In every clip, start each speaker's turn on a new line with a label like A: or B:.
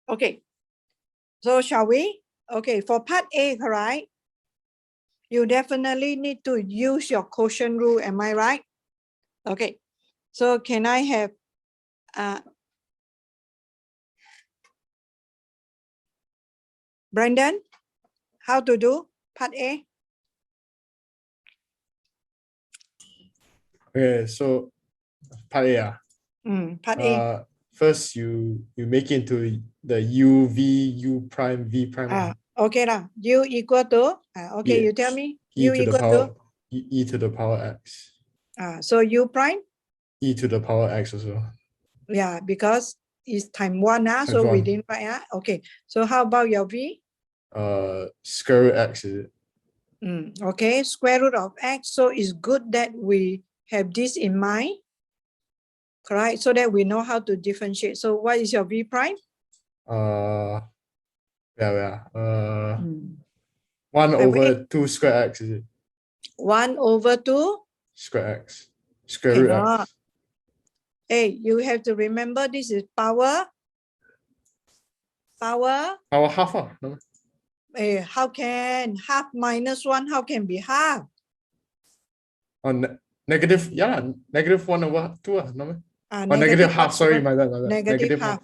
A: Okay. So shall we? Okay, for part A, correct? You definitely need to use your quotient rule. Am I right? Okay. So can I have Brandon, how to do part A?
B: Okay, so part A.
A: Part A.
B: First you make it into the u prime v prime.
A: Okay lah. U equal to okay,
B: Yeah.
A: you tell me.
B: E
A: U
B: to the
A: equal
B: power
A: to
B: e to the power x.
A: so U prime.
B: E to the power x also.
A: Yeah, because it's time 1
B: Times
A: so we
B: 1.
A: didn't write. Okay. So how about your V?
B: Square root x is it?
A: Okay, square root of x. So it's good that we have this in mind, correct? So that we know how to differentiate. So what is your V prime?
B: Yeah. 1
A: I
B: over 2 square x is it?
A: 1 over 2
B: square x. Square root x.
A: Hey, you have to remember this is power.
B: Power half. No?
A: Hey, how can half minus 1? How can be half?
B: Negative, yeah, negative 1 over 2. No?
A: Negative
B: half. Sorry, my bad.
A: Negative half.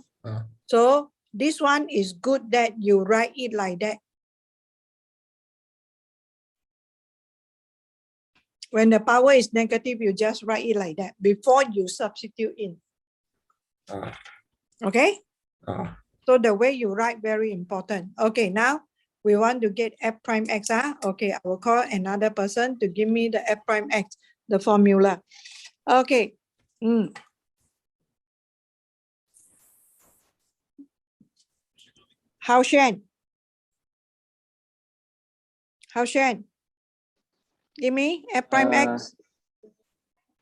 A: So this one is good that you write it like that. When the power is negative, you just write it like that before you substitute in. Okay? So the way you write, very important. Okay, now we want to get f prime x. Okay, I will call another person to give me the f prime x, the formula. Okay. How Shen? Give me f prime x.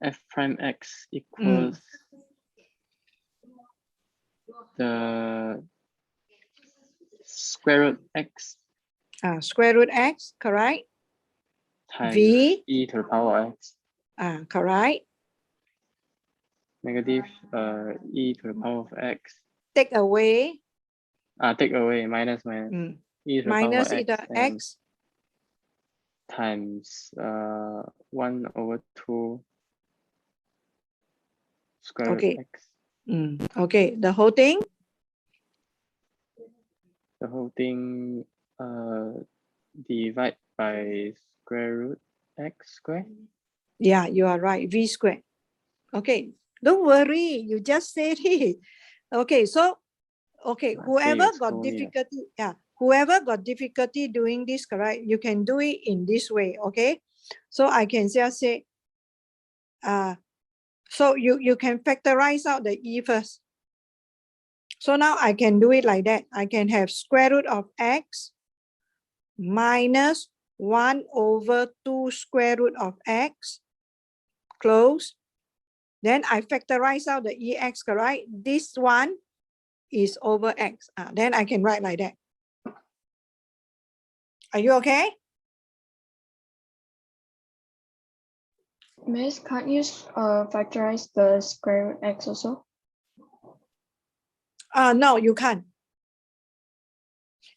C: F prime x equals the square root x.
A: Square root x, correct?
C: Times
A: V.
C: e to the power x.
A: Correct.
C: Negative e to the power of x.
A: Take away.
C: Take away minus. E to the
A: minus
C: power
A: e to x.
C: Times 1 over 2 square root x.
A: Okay, the whole thing?
C: The whole thing divide by square root x square.
A: Yeah, you are right, v squared. Okay, don't worry, you just said it. Okay, so, okay, whoever got difficulty, whoever got difficulty doing this, correct, you can do it in this way, okay? So I can just say, so you can factorize out the e first. So now I can do it like that. I can have square root of x minus 1 over 2 square root of x, close. Then I factorize out the ex, correct? This one is over x. Then I can write like that. Are you okay?
D: Miss, can't you factorize the square root x also?
A: No, you can't.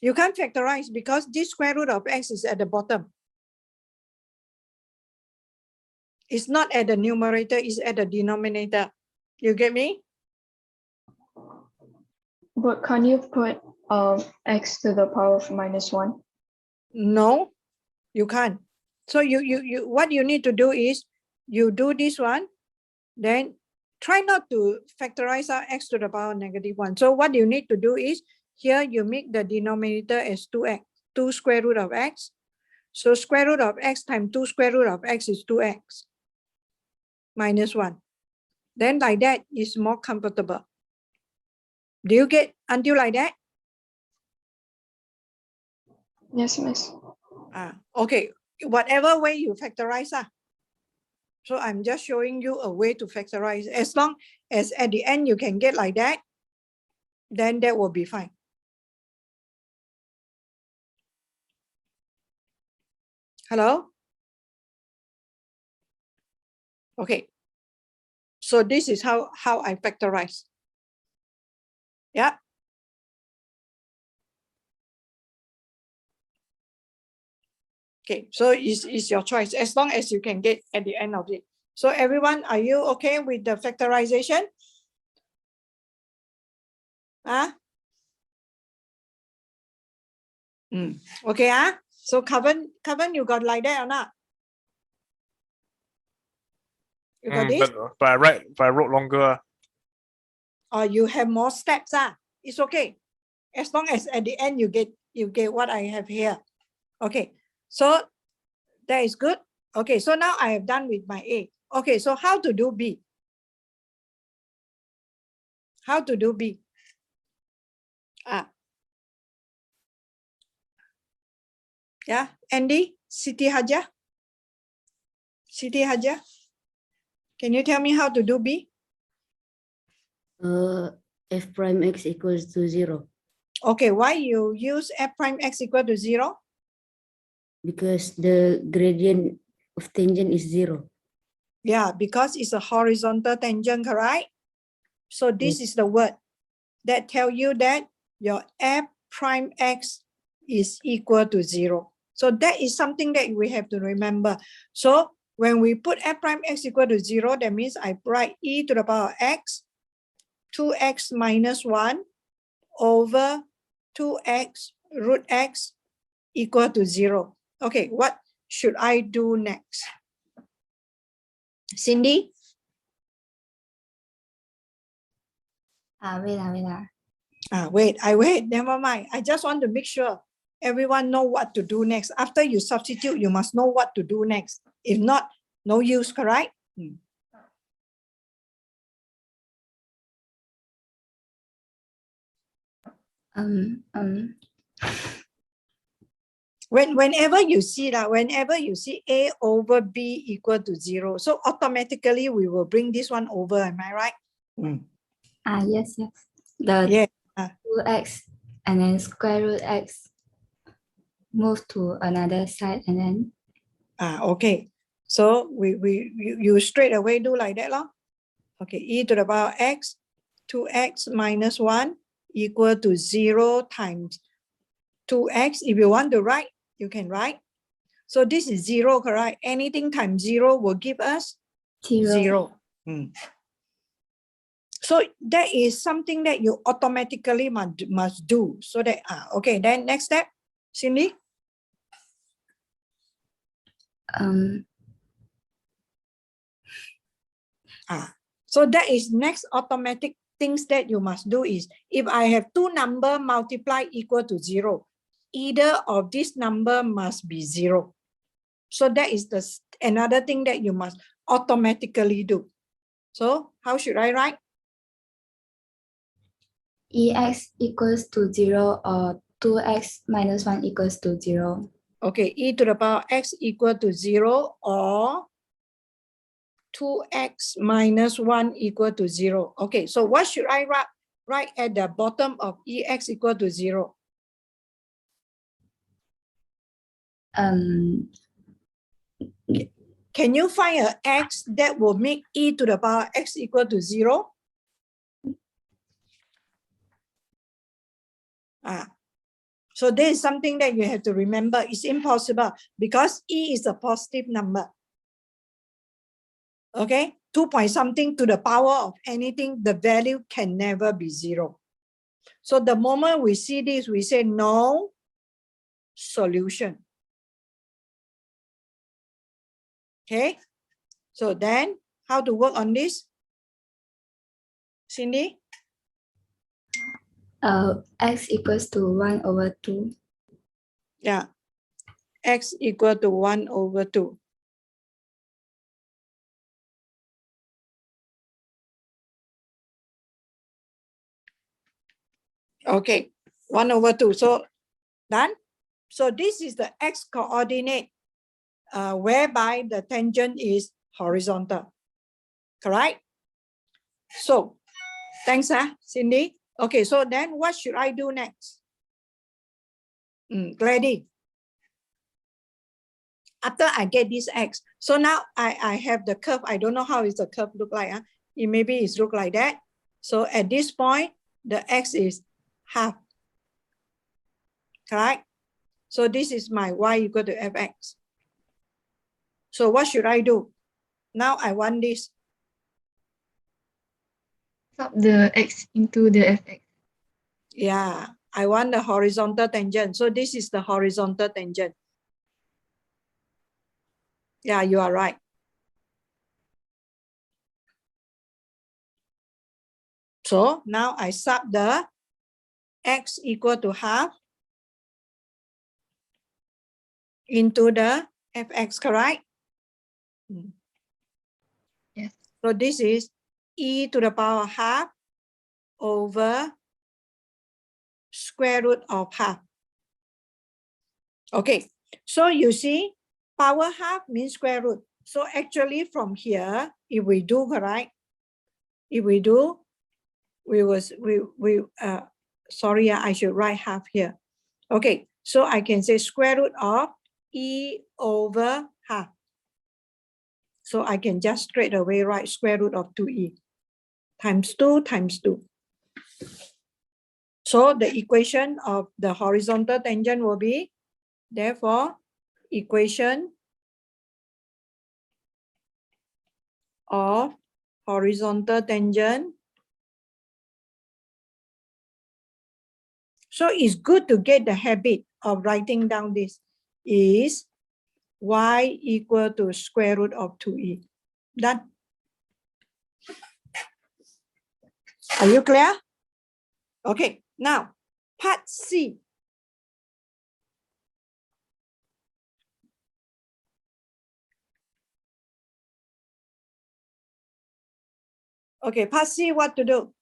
A: You can't factorize because this square root of x is at the bottom. It's not at the numerator, it's at the denominator. You get me?
D: But can you put x to the power of -1?
A: No, you can't. So you what you need to do is you do this one, then try not to factorize out x to the power -1. So what you need to do is here you make the denominator as 2x, 2 square root of x. So square root of x times 2 square root of x is 2x minus 1. Then like that is more comfortable. Do you get until like that?
D: Yes, miss.
A: Okay, whatever way you factorize. So I'm just showing you a way to factorize. As long as at the end you can get like that, then that will be fine. Hello? Okay. So this is how I factorize. Yeah. Okay, so it's your choice as long as you can get at the end of it. So everyone, are you okay with the factorization? Huh? Okay, so Kevin, you got like that or not? You got this?
E: But I wrote longer.
A: Or you have more steps, it's okay. As long as at the end you get what I have here. Okay, so that is good. Okay, so now I have done with my A. Okay, so how to do B? How to do B? Yeah, Andy, Siti Haja. Siti Haja, can you tell me how to do B?
F: F prime x equals to 0.
A: Okay, why you use f prime x equal to 0?
F: Because the gradient of tangent is 0.
A: Yeah, because it's a horizontal tangent, correct? So this is the word that tell you that your f prime x is equal to 0. So that is something that we have to remember. So when we put f prime x equal to 0, that means I write e to the power x, 2x minus 1 over 2x root x equal to 0. Okay, what should I do next? Cindy?
G: Wait.
A: Wait, never mind. I just want to make sure everyone know what to do next. After you substitute, you must know what to do next. If not, no use, correct? Whenever you see A over B equal to 0, so automatically we will bring this one over, am I right?
G: Yes. The
A: Yeah.
G: 2x and then square root x move to another side and then
A: Okay. So you straight away do like that, lor. Okay, e to the power x, 2x minus 1 equal to 0 times 2x. If you want to write, you can write. So this is 0, correct? Anything times 0 will give us 0. So that is something that you automatically must do. So that, okay, then next step, Cindy? So that is next automatic things that you must do is, if I have two number multiply equal to 0, either of this number must be 0. So that is another thing that you must automatically do. So how should I write?
G: ex equals to 0 or 2x minus 1 equals to 0.
A: Okay, e to the power x equal to 0 or 2x minus 1 equal to 0. Okay, so what should I write at the bottom of ex equal to 0? Can you find an x that will make e to the power x equal to 0? So there is something that you have to remember. It's impossible because e is a positive number. Okay, 2 point something to the power of anything, the value can never be 0. So the moment we see this, we say no solution. Okay, so then how to work on this? Cindy?
G: X equals to 1 over 2.
A: Yeah, x equal to 1 over 2. Okay, 1 over 2. So done. So this is the x coordinate whereby the tangent is horizontal. Correct? So thanks, Cindy. Okay, so then what should I do next? Gladys. After I get this x, so now I have the curve. I don't know how is the curve look like. It maybe it's look like that. So at this point, the x is half. Correct? So this is my y equal to fx. So what should I do? Now I want this.
D: Sub the x into the fx.
A: Yeah, I want the horizontal tangent. So this is the horizontal tangent. Yeah, you are right. So now I sub the x equal to half into the fx, correct?
D: Yes.
A: So this is e to the power half over square root of half. Okay, so you see, power half means square root. So actually from here, if we do, correct? If we do, sorry, I should write half here. Okay, so I can say square root of e over half. So I can just straight away write square root of 2e times 2 times 2. So the equation of the horizontal tangent will be, therefore, equation of horizontal tangent. So it's good to get the habit of writing down this is y equal to square root of 2e. Done. Are you clear? Okay, now part C. Okay, part C, what to do?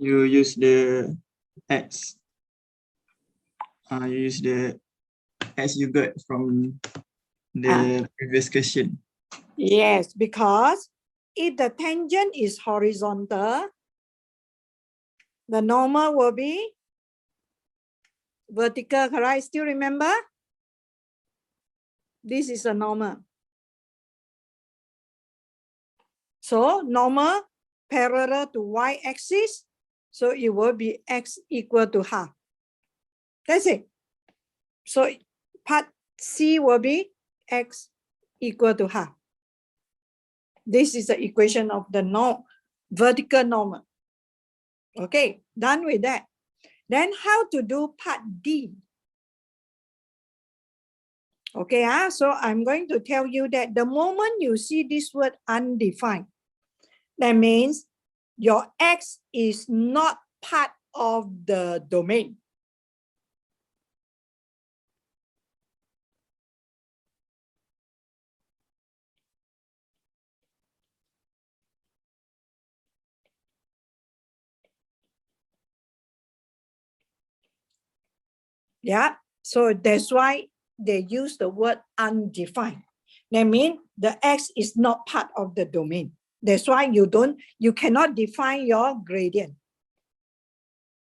H: You use the x. You use the x you got from the previous question.
A: Yes, because if the tangent is horizontal, the normal will be vertical, correct? Still remember? This is a normal. So normal parallel to y-axis, so it will be x equal to half. That's it. So part C will be x equal to half. This is the equation of the vertical normal. Okay, done with that. Then how to do part D? Okay, so I'm going to tell you that the moment you see this word undefined, that means your x is not part of the domain. Yeah, so that's why they use the word undefined. That means the x is not part of the domain. That's why you cannot define your gradient.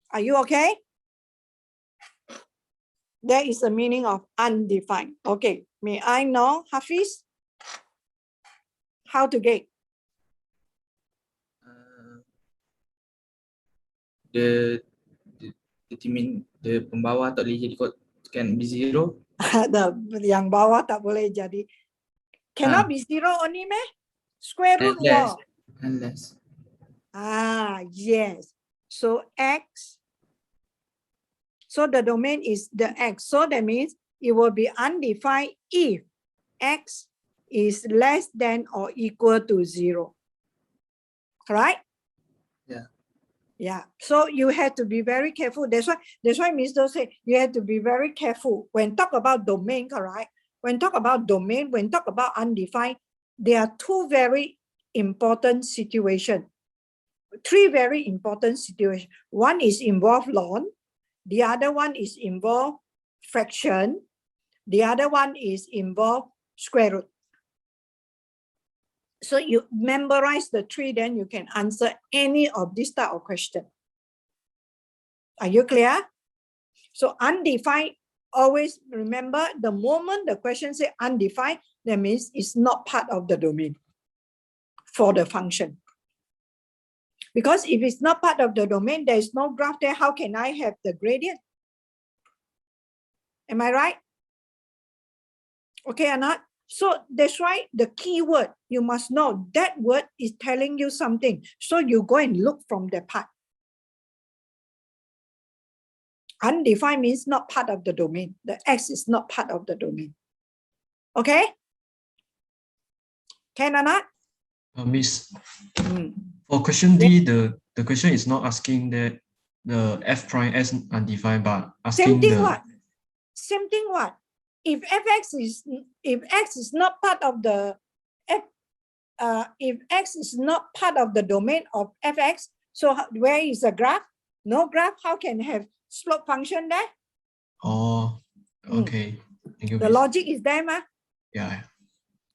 A: Are you okay? That is the meaning of undefined. Okay, may I know, Hafiz, how to get?
I: The determine the pembawah tak boleh jadi can be zero.
A: Yang bawah tak boleh jadi. Cannot be zero only meh? Square root
I: Unless.
A: Yes. So x. So the domain is the x. So that means it will be undefined if x is less than or equal to 0. Correct?
I: Yeah.
A: Yeah. So you have to be very careful. That's why Mr. say you have to be very careful when talk about domain, correct? When talk about domain, when talk about undefined, there are two very important situations. Three very important situations. One is involve ln, the other one is involve fraction, the other one is involve square root. So you memorize the three, then you can answer any of this type of question. Are you clear? So undefined, always remember the moment the question say undefined, that means it's not part of the domain. for the function. Because if it's not part of the domain, there is no graph there. How can I have the gradient? Am I right? Okay or not? So that's why the keyword, you must know that word is telling you something. So you go and look from the part. Undefined means not part of the domain. The X is not part of the domain. Okay? Can or not?
J: Miss, for question D, the question is not asking that the f prime s undefined, but asking
A: Same thing
J: the
A: what? Same thing what? If X is not part of the if X is not part of the domain of Fx, so where is the graph? No graph, how can have slope function there?
J: oh, okay. Thank you,
A: The
J: Miss.
A: logic is there, ma?
J: Yeah.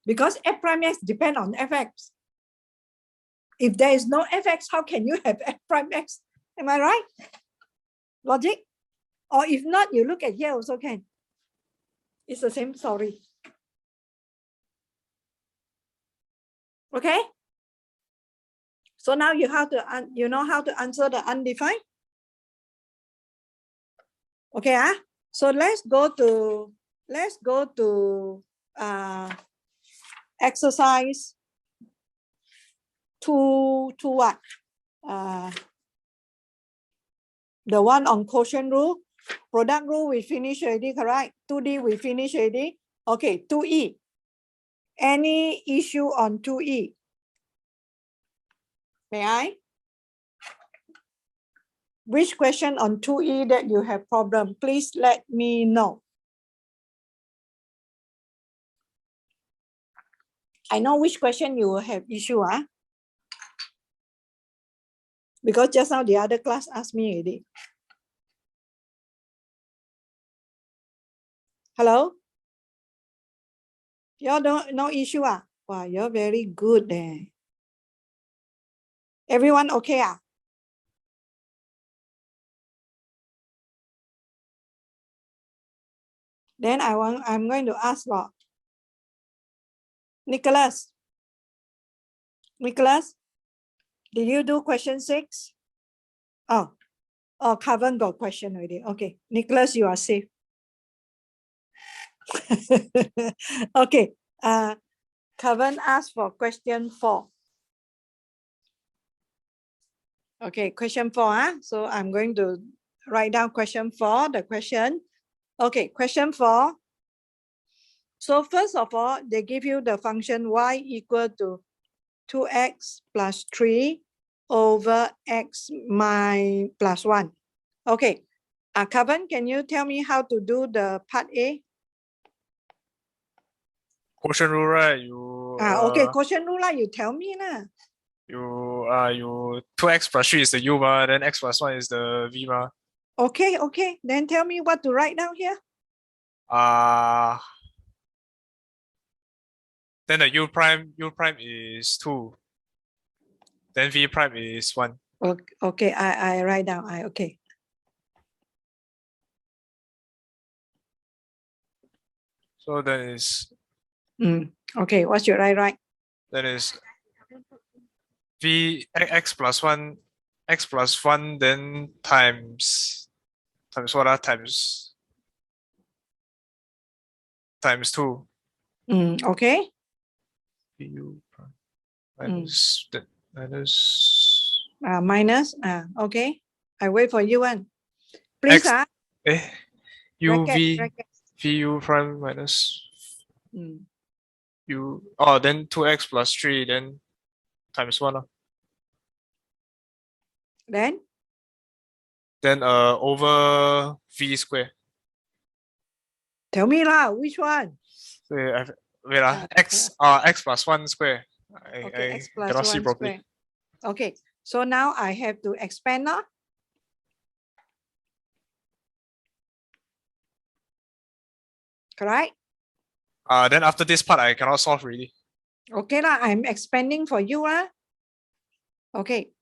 A: Because f prime x depend on fx. If there is no fx, how can you have f prime x? Am I right? Logic? Or if not, you look at here also can. It's the same story. Okay? So now you know how to answer the undefined? Okay, so let's go to exercise 2 what? The one on quotient rule, product rule we finish already, correct? 2D we finish already. Okay, 2E. Any issue on 2E? May I? Which question on 2E that you have problem? Please let me know. I know which question you will have issue, because just now the other class asked me already. Hello? You don't no issue, Wow, you're very good there. Everyone okay, Then I'm going to ask about Nicholas. Nicholas, did you do question 6? Oh, Kevin got question already. Okay, Nicholas, you are safe. Okay, Kevin asked for question 4. Okay, question 4. So I'm going to write down question 4, the question. Okay, question 4. So first of all, they give you the function y equal to 2x plus 3 over x plus 1. Okay, Kevin, can you tell me how to do the part A?
E: Quotient rule, right? You
A: Okay, quotient rule, you tell me lah.
E: You 2x plus 3 is the u, then x plus 1 is the v.
A: Okay, then tell me what to write down here.
E: Then the u prime is 2. Then v prime is 1.
A: Okay, I write down. Okay.
E: So then is
A: okay, what should I write?
E: That is x plus 1 then times what? Times 2.
A: Okay.
E: U minus
A: minus. Okay. I wait for you one. Please.
E: u
A: bracket.
E: vu prime minus u. Then 2x plus 3 then times 1.
A: Then
E: over v square.
A: Tell me lah, which one?
E: Wait, x plus 1 square.
A: Okay, x plus
E: cannot see
A: 1
E: properly.
A: square. Okay, so now I have to expand now. Correct?
E: Then after this part, I cannot solve really.
A: Okay lah, I'm expanding for you. Okay.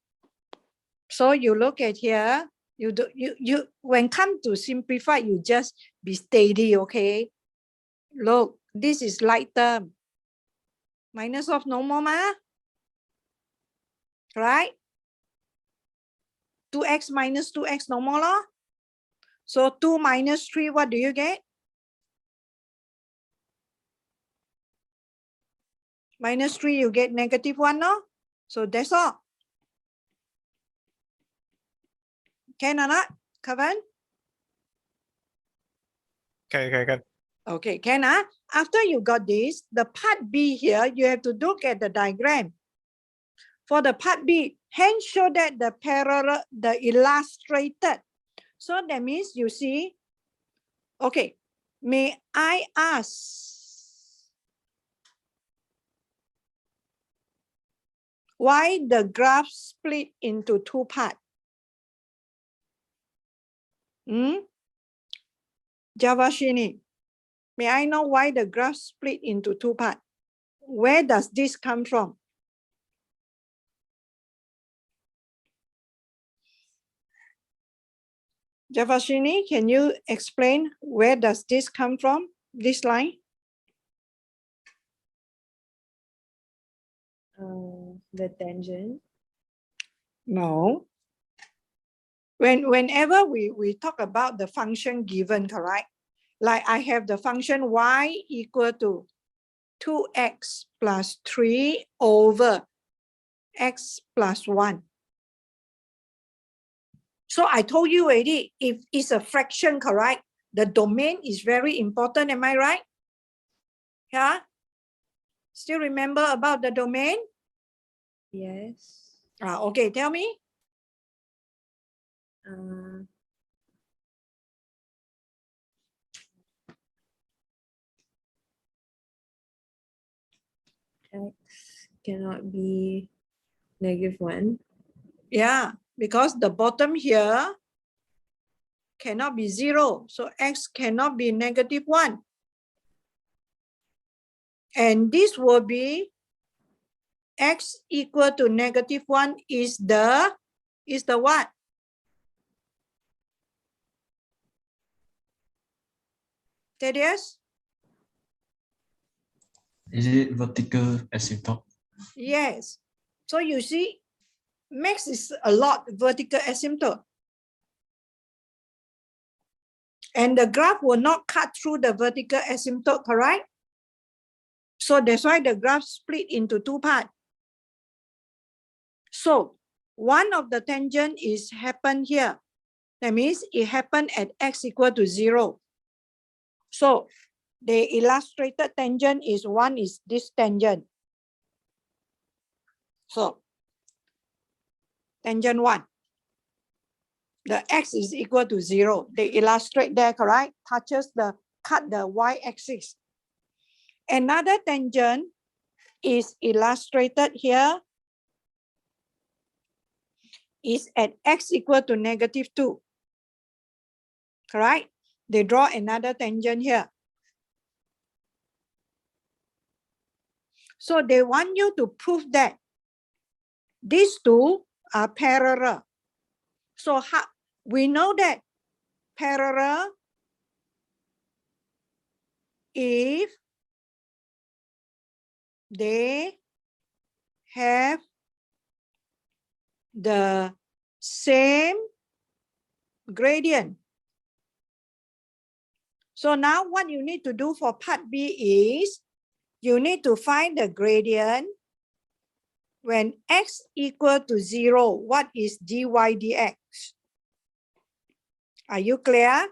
A: So you look at here. You when come to simplify, you just be steady, okay? Look, this is light term. Minus of no more, right? 2x minus 2x no more law. So 2 minus 3, what do you get? Minus 3, you get -1, no? So that's all. Can or not, Kavan?
E: Can.
A: Okay, can I? After you got this, the part B here, you have to look at the diagram. For the part B, hence show that the parallel, the illustrated. So that means you see, okay, may I ask why the graph split into 2 parts? Javashini, may I know why the graph split into 2 parts? Where does this come from? Javashini, can you explain where does this come from, this line?
K: The tangent.
A: No. Whenever we talk about the function given, correct? Like I have the function y equal to 2x plus 3 over x plus 1. So I told you already, if it's a fraction, correct? The domain is very important, am I right? Yeah? Still remember about the domain?
K: Yes.
A: Okay, tell me.
K: X cannot be -1.
A: Yeah, because the bottom here cannot be 0. So x cannot be -1. And this will be x equal to -1 is the what? Thaddeus?
J: Is it vertical asymptote?
A: Yes. So you see, max is a lot vertical asymptote. And the graph will not cut through the vertical asymptote, correct? So that's why the graph split into 2 parts. So one of the tangent is happen here. That means it happened at x equal to 0. So the illustrated tangent is one is this tangent. So tangent 1. The x is equal to 0. They illustrate there, correct? Touches the, cut the y-axis. Another tangent is illustrated here. Is at x equal to -2. Correct? They draw another tangent here. So they want you to prove that these two are parallel. So how we know that parallel if they have the same gradient. So now what you need to do for part B is you need to find the gradient when x equal to 0. What is dy dx? Are you clear?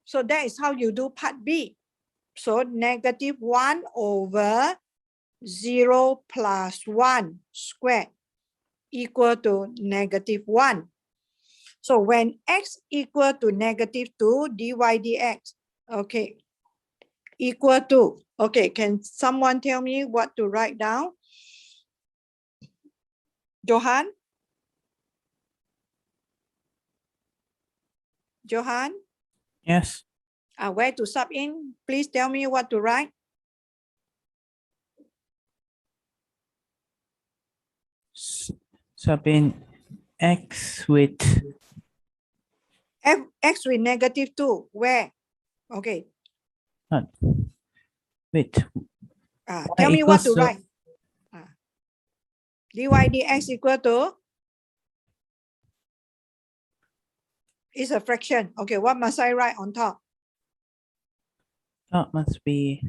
A: So that is how you do part B. So -1 over 0 plus 1 squared equal to -1. So when x equal to -2, dy dx, okay, equal to, okay, can someone tell me what to write down? Johan? Johan?
L: Yes.
A: Where to sub in? Please tell me what to write.
L: Sub in x with
A: x with -2. Where? Okay.
L: Wait.
A: Tell me what to
L: equals
A: write. dy dx equal to is a fraction. Okay, what must I write on top?
L: Top must be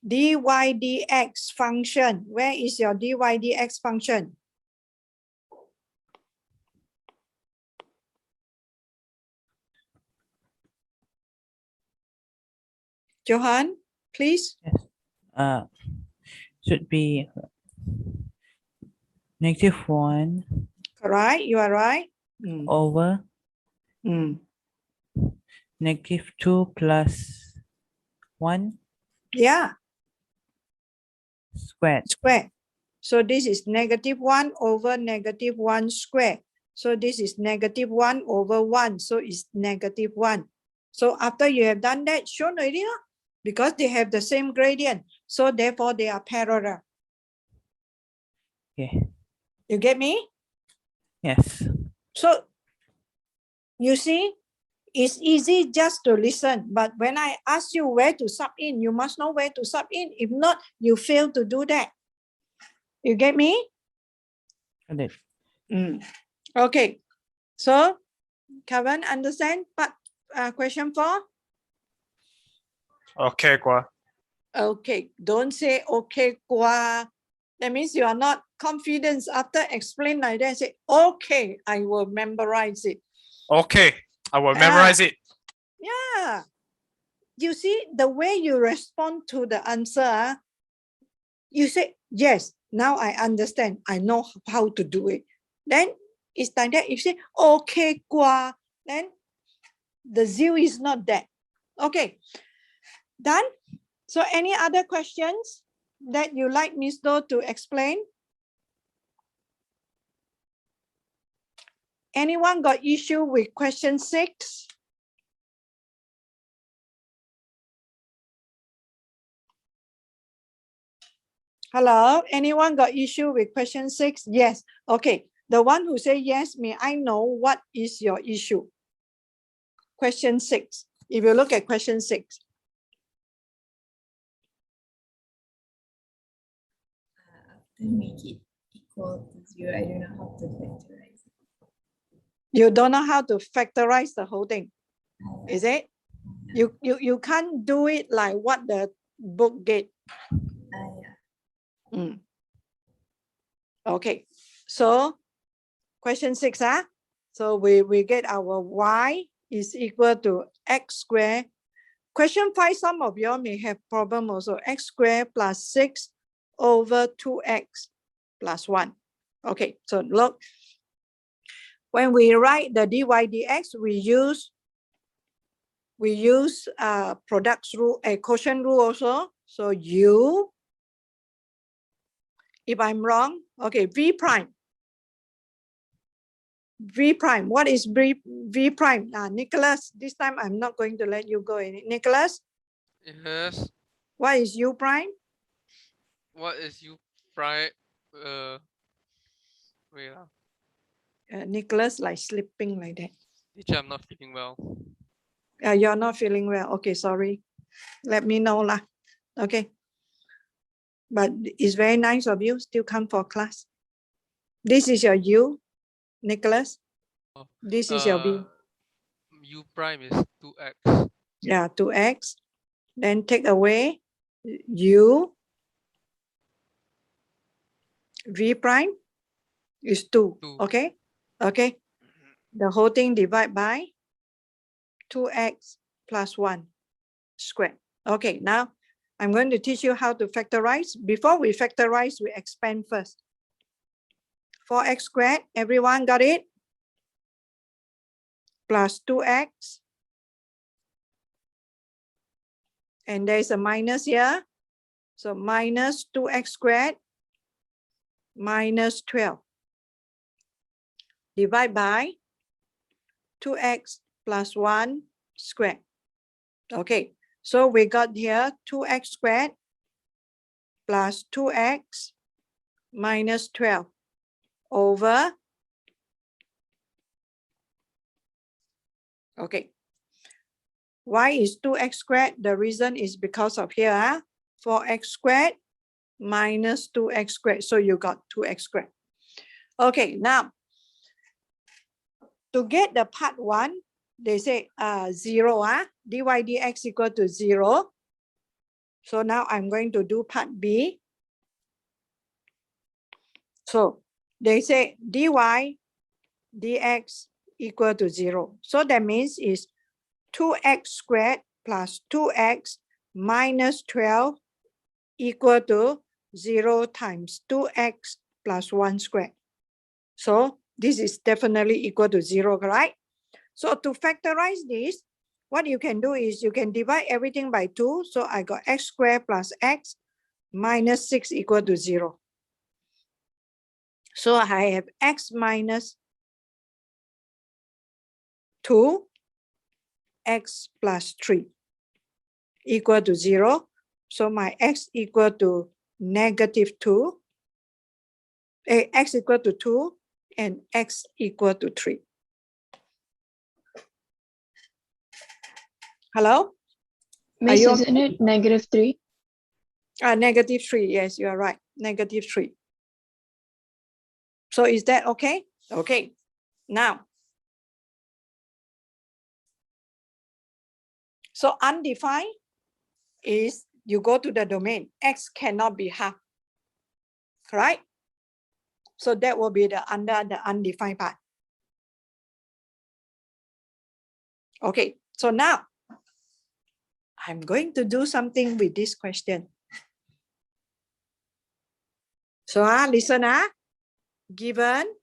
A: dy dx function. Where is your dy dx function? Johan, please.
L: should be -1
A: Correct, you are right.
L: over -2 plus 1
A: Yeah,
L: squared.
A: square. So this is -1 over -1 square. So this is -1 over 1. So it's -1. So after you have done that, shown already, because they have the same gradient. So therefore they are parallel.
L: Okay.
A: You get me?
L: Yes.
A: So you see, it's easy just to listen. But when I ask you where to sub in, you must know where to sub in. If not, you fail to do that. You get me?
L: Got it.
A: Okay. So, Kevin, understand? But question 4?
E: Okay, Gua.
A: Okay. Don't say okay, Gua. That means you are not confident. After explain like that, say, okay, I will memorize it.
E: Okay, I will memorize it.
A: Yeah. You see, the way you respond to the answer, you say, yes, now I understand. I know how to do it. Then it's like that. If you say, okay, Gua, then the zeal is not there. Okay. Done? So any other questions that you like Miss Do to explain? Anyone got issue with question 6? Hello, anyone got issue with question 6? Yes. Okay. The one who say yes, may I know what is your issue? Question 6. If you look at question 6.
K: To make it equal to 0, I don't know how to factorize.
A: You don't know how to factorize the whole thing. Is it? You can't do it like what the book did. Okay. So question 6, so we get our y is equal to x squared. Question 5, some of you may have problem also. X squared plus 6 over 2x plus 1. Okay, so look. When we write the dy dx, we use products rule, a quotient rule also. So u, if I'm wrong, okay, v prime. V prime, what is v prime? Nicholas, this time I'm not going to let you go in. Nicholas?
M: Yes.
A: What is u prime?
M: What is u prime? Wait.
A: Nicholas like sleeping like that.
M: Teacher, I'm not feeling well.
A: You're not feeling well. Okay, sorry. Let me know lah. Okay. But it's very nice of you still come for class. This is your u, Nicholas. This is your v.
M: U prime is 2x.
A: Yeah, 2x. Then take away u. V prime is 2. Okay. Okay. The whole thing divide by 2x plus 1 squared. Okay, now I'm going to teach you how to factorize. Before we factorize, we expand first. 4x squared, everyone got it? Plus 2x. And there's a minus here. So minus 2x squared minus 12. Divide by 2x plus 1 squared. Okay, so we got here 2x squared plus 2x minus 12 over. Okay. Why is 2x squared? The reason is because of here, 4x squared minus 2x squared. So you got 2x squared. Okay, now to get the part 1, they say 0, dy dx equal to 0. So now I'm going to do part B. So they say dy dx equal to 0. So that means is 2x squared plus 2x minus 12 equal to 0 times 2x plus 1 squared. So this is definitely equal to 0, right? So to factorize this, what you can do is you can divide everything by 2. So I got x squared plus x minus 6 equal to 0. So I have x minus 2, x plus 3 equal to 0. So my x equal to -2, x equal to 2, and x equal to 3. Hello?
D: Miss,
A: you
D: isn't it -3?
A: -3, yes, you are right, -3. So is that okay? Okay, now. So undefined is you go to the domain, x cannot be half, right? So that will be the under the undefined part. Okay, so now I'm going to do something with this question. So listen, given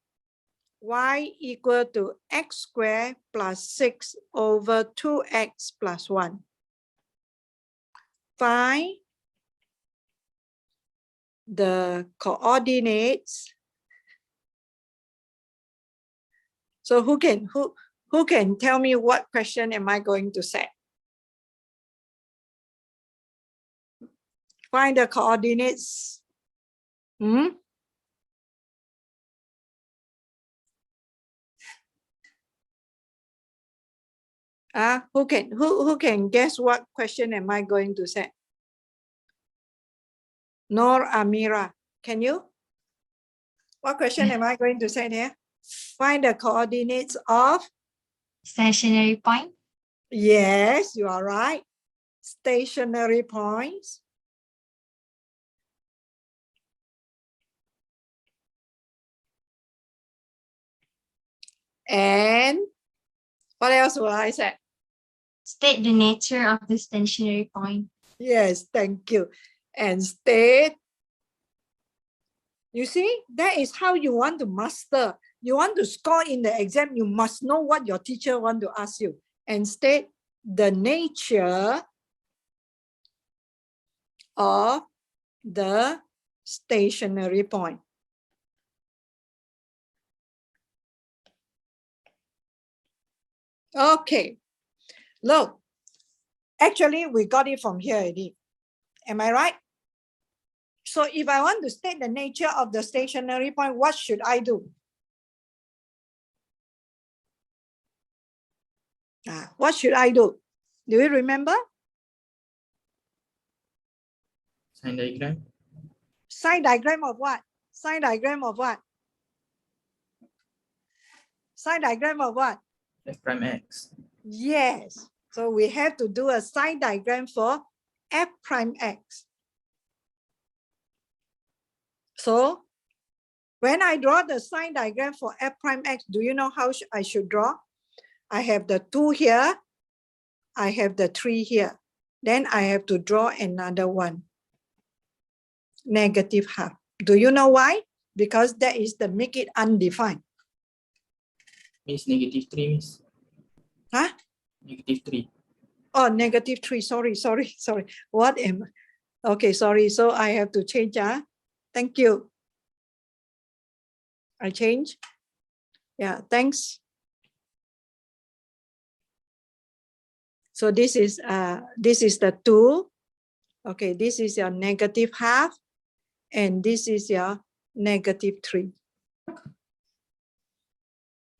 A: y equal to x squared plus 6 over 2x plus 1. Find the coordinates. So who can tell me what question am I going to set? Find the coordinates. Who can guess what question am I going to set? Nor Amira, can you? What question am I going to set here? Find the coordinates of
G: Stationary point.
A: Yes, you are right. Stationary points. And what else will I say?
G: State the nature of the stationary point.
A: Yes, thank you. And state. You see, that is how you want to master. You want to score in the exam, you must know what your teacher want to ask you. And state the nature of the stationary point. Okay, look, actually we got it from here already. Am I right? So if I want to state the nature of the stationary point, what should I do? What should I do? Do you remember?
I: Sign diagram.
A: Sign diagram of what? Sign diagram of what? Sign diagram of what?
I: F prime x.
A: Yes. So we have to do a sign diagram for f prime x. So when I draw the sign diagram for f prime x, do you know how I should draw? I have the 2 here. I have the 3 here. Then I have to draw another one. -half. Do you know why? Because that is the make it undefined.
I: Miss -3, miss.
A: Huh?
I: -3.
A: Oh, -3. Sorry. What am I? Okay, sorry. So I have to change. Thank you. I change. Yeah, thanks. So this is the 2. Okay, this is your -half, and this is your -3.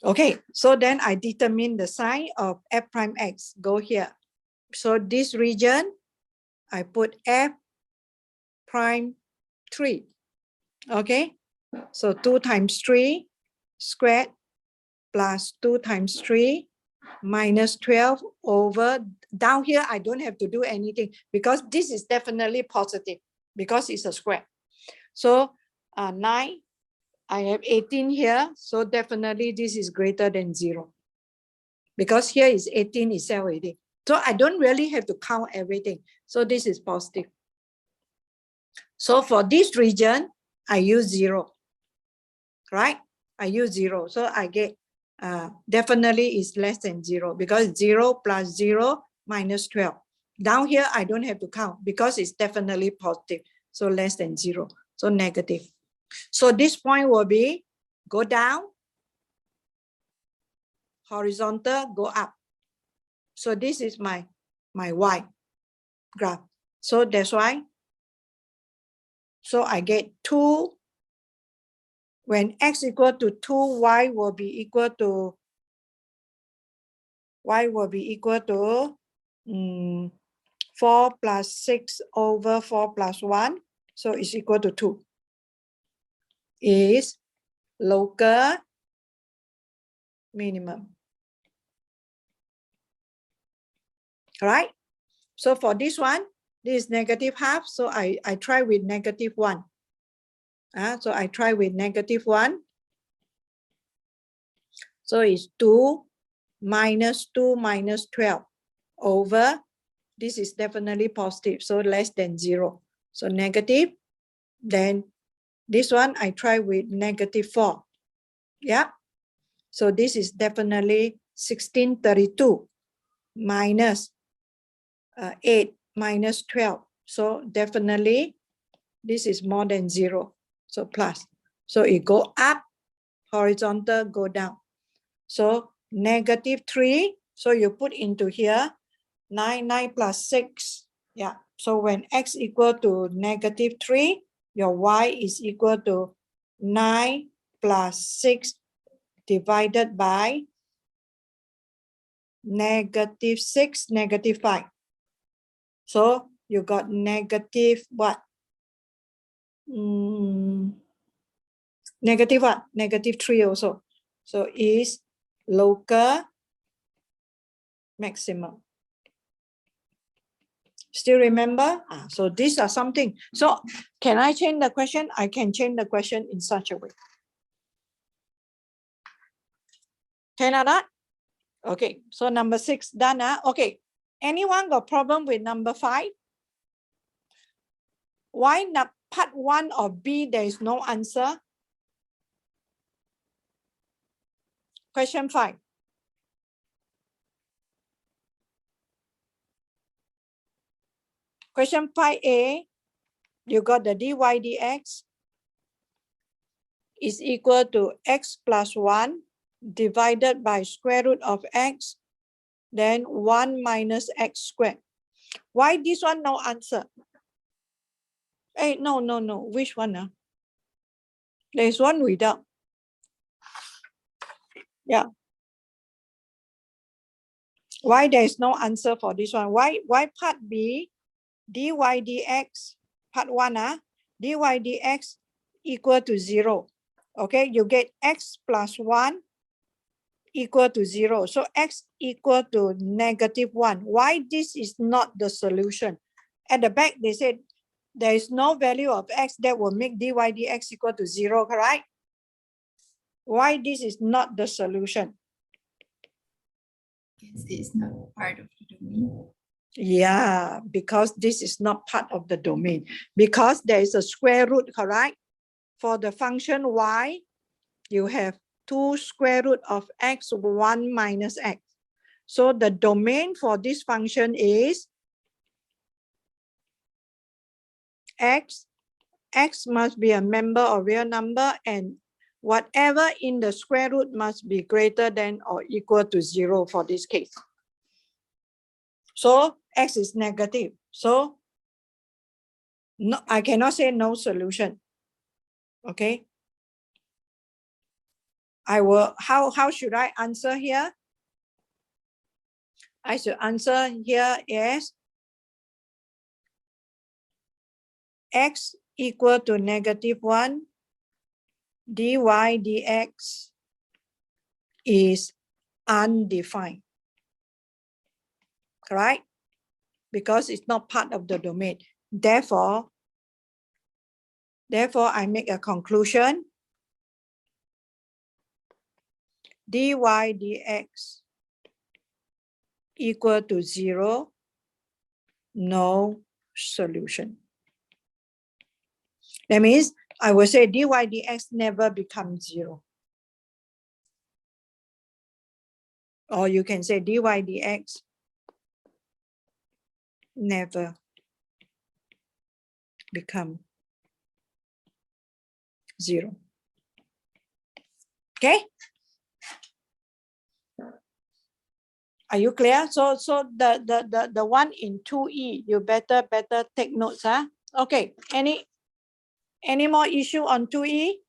A: Okay, so then I determine the sign of f prime x. Go here. So this region, I put f prime 3. Okay, so 2 times 3 squared plus 2 times 3 minus 12 over, down here I don't have to do anything because this is definitely positive because it's a square. So 9, I have 18 here, so definitely this is greater than 0 because here is 18 itself already. So I don't really have to count everything. So this is positive. So for this region, I use 0, right? I use 0. So I get definitely is less than 0 because 0 plus 0 minus 12. Down here, I don't have to count because it's definitely positive. So less than 0. So negative. So this point will be go down, horizontal, go up. So this is my y graph. So that's why. So I get 2. When x equal to 2, y will be equal to 4 plus 6 over 4 plus 1. So it's equal to 2. Is local minimum. All right. So for this one, this is negative half. So I try with negative 1. So I try with negative 1. So it's 2 minus 2 minus 12 over, this is definitely positive, so less than 0. So negative, then this one I try with negative 4. Yeah. So this is definitely 1632 minus 8 minus 12. So definitely this is more than 0. So plus. So it go up, horizontal, go down. So negative 3. So you put into here 9 plus 6. Yeah. So when x equal to negative 3, your y is equal to 9 plus 6 divided by negative 6, negative 5. So you got negative what? Negative what? Negative 3 also. So is local maximum. Still remember? So these are something. So can I change the question? I can change the question in such a way. Can I not? Okay, so number 6 done. Okay, anyone got problem with number 5? Why not part 1 of B there is no answer? Question 5. Question 5a, you got the dy dx is equal to x plus 1 divided by square root of x, then 1 minus x squared. Why this one no answer? Hey, no. Which one? There's one without. Yeah. Why there's no answer for this one? Why part B, dy dx, part 1, dy dx equal to 0. Okay, you get x plus 1 equal to 0. So x equal to negative 1. Why this is not the solution? At the back, they said there is no value of x that will make dy dx equal to 0, correct? Why this is not the solution?
K: Because it's not part of the domain.
A: Yeah, because this is not part of the domain. Because there is a square root, correct? For the function y, you have 2 square root of x, 1 minus x. So the domain for this function is x. X must be a member or real number, and whatever in the square root must be greater than or equal to 0 for this case. So x is negative. So no, I cannot say no solution. Okay. I will, how should I answer here? I should answer here is x equal to -1, dy dx is undefined, correct? Because it's not part of the domain. Therefore, I make a conclusion. Dy dx equal to 0, no solution. That means I will say dy dx never becomes 0. Or you can say dy dx never become 0. Okay? Are you clear? So the one in 2E, you better take notes, huh? Okay. Any more issue on 2E?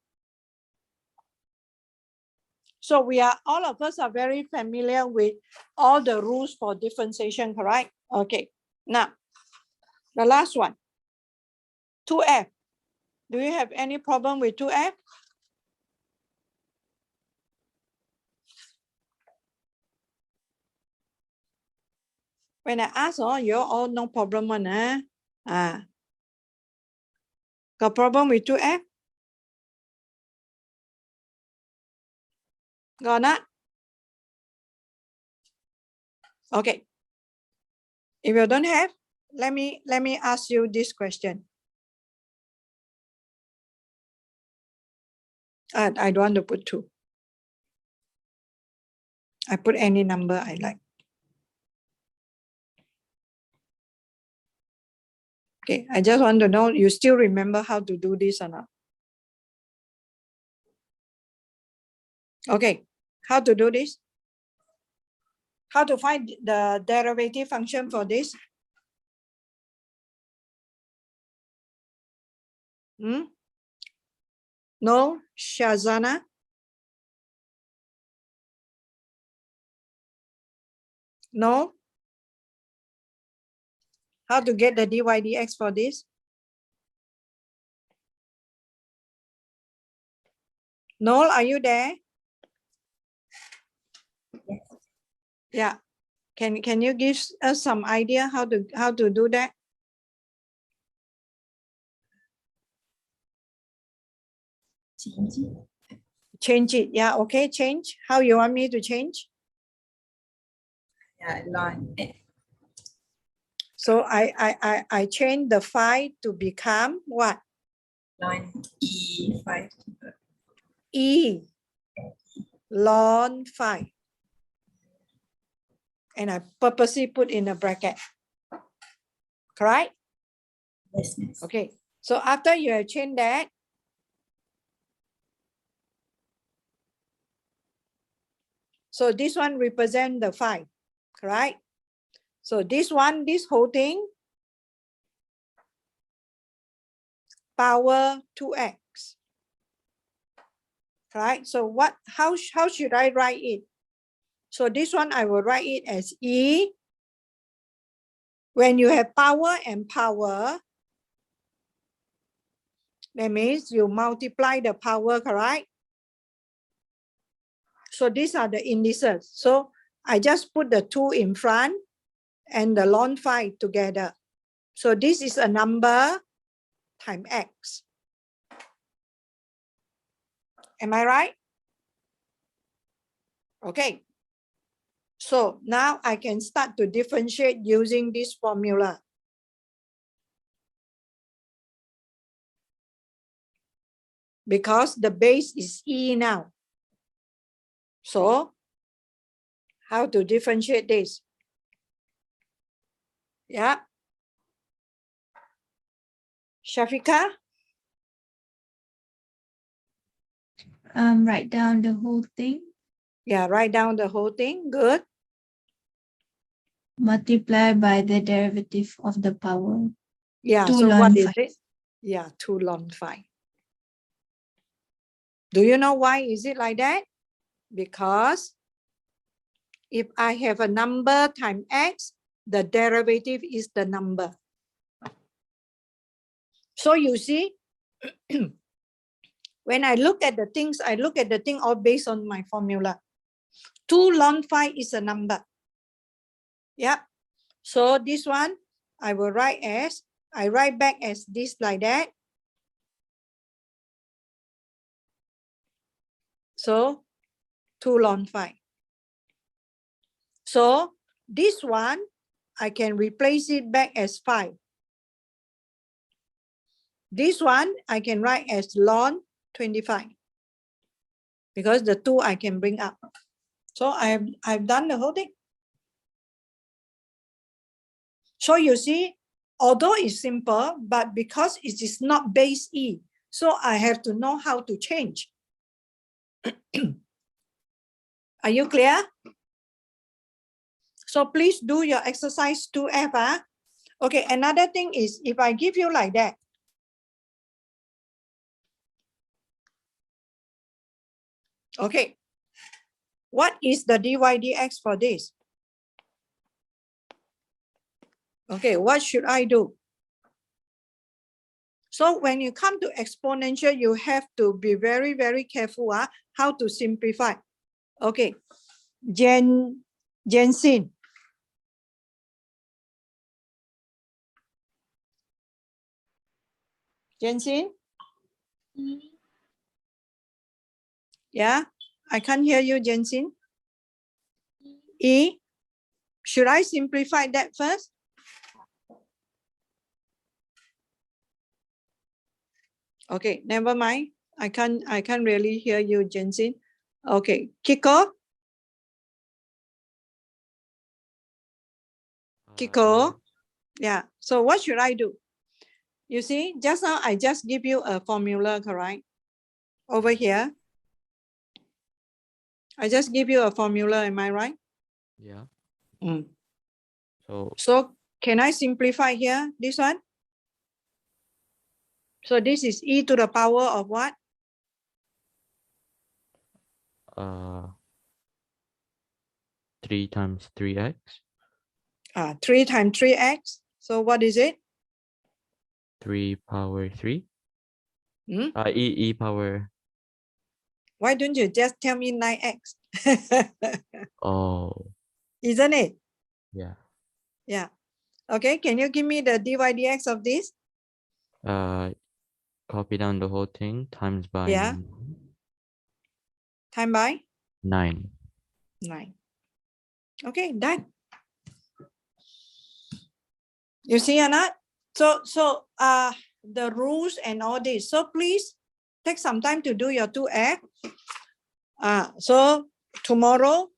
A: So all of us are very familiar with all the rules for differentiation, correct? Okay. Now, the last one, 2F. Do you have any problem with 2F? When I ask, you're all no problem one, got problem with 2F? Got not? Okay. If you don't have, let me ask you this question. I don't want to put 2. I put any number I like. Okay, I just want to know, you still remember how to do this or not? Okay, how to do this? How to find the derivative function for this? No, Shazana? No? How to get the dy dx for this? Noel, are you there? Yeah. Can you give us some idea how to do that?
K: Change it.
A: Change it. Yeah, okay, change. How you want me to change?
K: Yeah, line.
A: So I change the phi to become what?
K: Line E5.
A: E ln phi. And I purposely put in a bracket. Correct?
K: Yes, miss.
A: Okay. So after you have changed that, so this one represents the phi, correct? So this one, this whole thing, power 2x. Right? So how should I write it? So this one I will write it as E. When you have power and power, that means you multiply the power, correct? So these are the indices. So I just put the 2 in front and the ln phi together. So this is a number times x. Am I right? Okay. So now I can start to differentiate using this formula. Because the base is E now. So how to differentiate this? Yeah. Shafika?
K: Write down the whole thing.
A: Yeah, write down the whole thing. Good.
K: Multiply by the derivative of the power.
A: Yeah,
K: 2
A: so
K: ln
A: what is
K: phi.
A: it? Yeah, 2 ln phi. Do you know why is it like that? Because if I have a number times x, the derivative is the number. So you see, when I look at the things, I look at the thing all based on my formula. 2 ln phi is a number. Yeah. So this one, I will write as, I write back as this like that. So 2 ln phi. So this one, I can replace it back as 5. This one, I can write as ln 25. Because the 2 I can bring up. So I've done the whole thing. So you see, although it's simple, but because it is not base E, so I have to know how to change. Are you clear? So please do your exercise 2F. Okay, another thing is if I give you like that. Okay, what is the dy dx for this? Okay, what should I do? So when you come to exponential, you have to be very, very careful how to simplify. Okay, Jensen. Jensen? Yeah, I can't hear you, Jensen. E, should I simplify that first? Okay, never mind. I can't really hear you, Jensen. Okay, Kiko. Kiko. Yeah, so what should I do? You see, just now I just give you a formula, correct? Over here. I just give you a formula, am I right?
N: Yeah.
A: Mm.
N: So
A: can I simplify here, this one? So this is e to the power of what?
N: 3 times 3x.
A: 3 times 3x. So what is it?
N: 3 power 3.
A: Hmm?
N: E power.
A: Why don't you just tell me 9x?
N: Oh.
A: Isn't it?
N: Yeah.
A: Yeah. Okay, can you give me the dy dx of this?
N: Copy down the whole thing times by
A: Yeah. Time by?
N: 9.
A: 9. Okay, done. You see or not? So the rules and all this. So please take some time to do your 2F. So tomorrow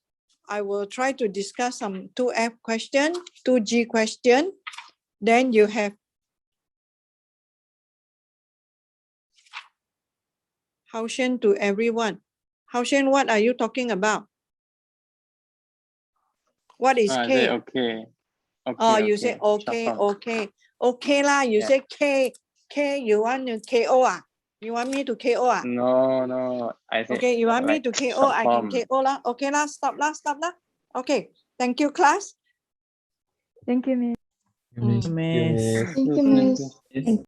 A: I will try to discuss some 2F question, 2G question. Then you have Haoshen to everyone. Haoshen, what are you talking about? What is
C: I
A: K?
C: say okay.
A: Oh, you say okay,
C: Shuffle.
A: okay. Okay lah, you
C: Yeah.
A: say K. K, you want to KO? You want me to KO?
C: No. I say
A: Okay, you want me
C: like
A: to KO?
C: short
A: I can
C: form.
A: KO lah. Okay lah, stop lah. Okay, thank you, class.
D: Thank you, Miss.
L: Miss.
D: Thank you, Miss.